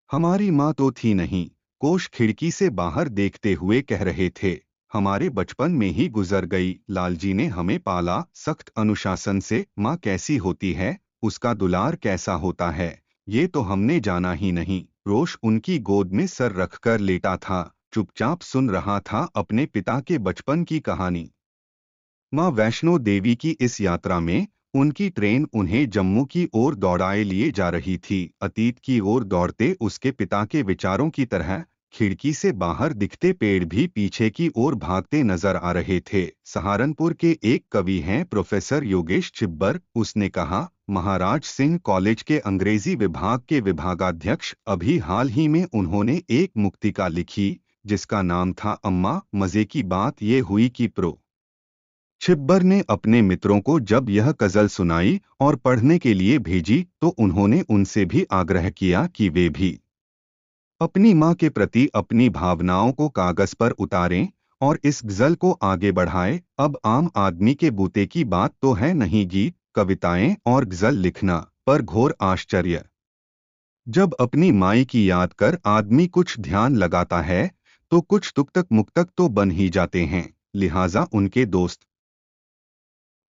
हमारी माँ तो थी नहीं, कोश खिड़की से बाहर देखते हुए कह रहे थे। हमारे बचपन में ही गुजर गई। लालजी ने हमें पाला सख्त अनुशासन से। माँ कैसी होती है, उसका दुलार कैसा होता है, ये तो हमने जाना ही नहीं। रोश उनकी गोद में सर रखकर लेटा था, चुपचाप सुन रहा था अपने पिता के बचपन की कहानी। माँ वैष्णो देवी की इस यात्रा में उनकी ट्रेन उन्हें जम्मू की ओर दौड़ाए लिए जा रही थी। अतीत की ओर दौड़ते उसके पिता के विचारों की तरह खिड़की से बाहर दिखते पेड़ भी पीछे की ओर भागते नजर आ रहे थे। सहारनपुर के एक कवि हैं प्रोफेसर योगेश छिब्बर। उसने कहा, महाराज सिंह कॉलेज के अंग्रेजी विभाग के विभागाध्यक्ष अभी हाल ही में उन्होंने एक मुक्तिका लिखी जिसका नाम था अम्मा। मजे की बात ये हुई कि प्रो छिब्बर ने अपने मित्रों को जब यह गजल सुनाई और पढ़ने के लिए भेजी तो उन्होंने उनसे भी आग्रह किया कि वे भी अपनी माँ के प्रति अपनी भावनाओं को कागज पर उतारें और इस गजल को आगे बढ़ाएं। अब आम आदमी के बूते की बात तो है नहीं, गीत कविताएं और गजल लिखना, पर घोर आश्चर्य, जब अपनी माई की याद कर आदमी कुछ ध्यान लगाता है तो कुछ तुक्तक मुक्तक तो बन ही जाते हैं। लिहाजा उनके दोस्त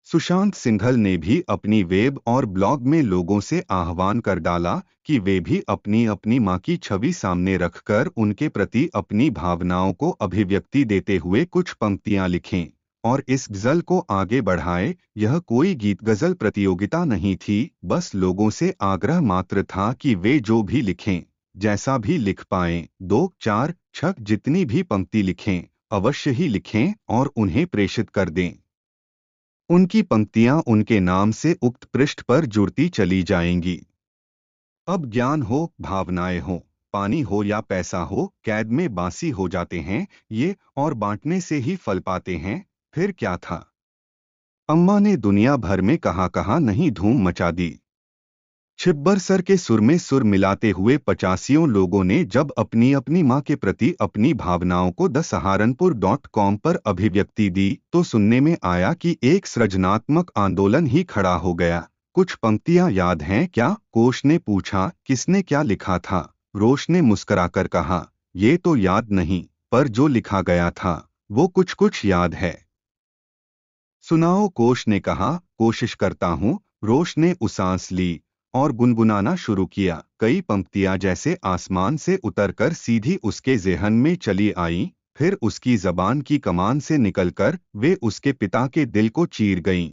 सुशांत सिंघल ने भी अपनी वेब और ब्लॉग में लोगों से आह्वान कर डाला कि वे भी अपनी अपनी माँ की छवि सामने रखकर उनके प्रति अपनी भावनाओं को अभिव्यक्ति देते हुए कुछ पंक्तियां लिखें और इस गजल को आगे बढ़ाएं। यह कोई गीत गजल प्रतियोगिता नहीं थी, बस लोगों से आग्रह मात्र था कि वे जो भी लिखें, जैसा भी लिख पाएं, 2, 4, 6 जितनी भी पंक्ति लिखें, अवश्य ही लिखें और उन्हें प्रेषित कर दें। उनकी पंक्तियां उनके नाम से उक्त पृष्ठ पर जुड़ती चली जाएंगी। अब ज्ञान हो, भावनाएं हो, पानी हो या पैसा हो, कैद में बासी हो जाते हैं ये, और बांटने से ही फल पाते हैं। फिर क्या था, अम्मा ने दुनिया भर में कहाँ नहीं धूम मचा दी। छिब्बर सर के सुर में सुर मिलाते हुए 85 लोगों ने जब अपनी अपनी माँ के प्रति अपनी भावनाओं को thesharanpur.com पर अभिव्यक्ति दी तो सुनने में आया कि एक सृजनात्मक आंदोलन ही खड़ा हो गया। कुछ पंक्तियां याद हैं क्या, कोश ने पूछा। किसने क्या लिखा था? रोश ने मुस्कुराकर कहा, ये तो याद नहीं, पर जो लिखा गया था वो कुछ कुछ याद है। सुनाओ, कोश ने कहा। कोशिश करता हूँ। रोश ने उसांस ली और गुनगुनाना शुरू किया। कई पंक्तियां जैसे आसमान से उतरकर सीधी उसके ज़हन में चली आईं, फिर उसकी जबान की कमान से निकलकर वे उसके पिता के दिल को चीर गईं।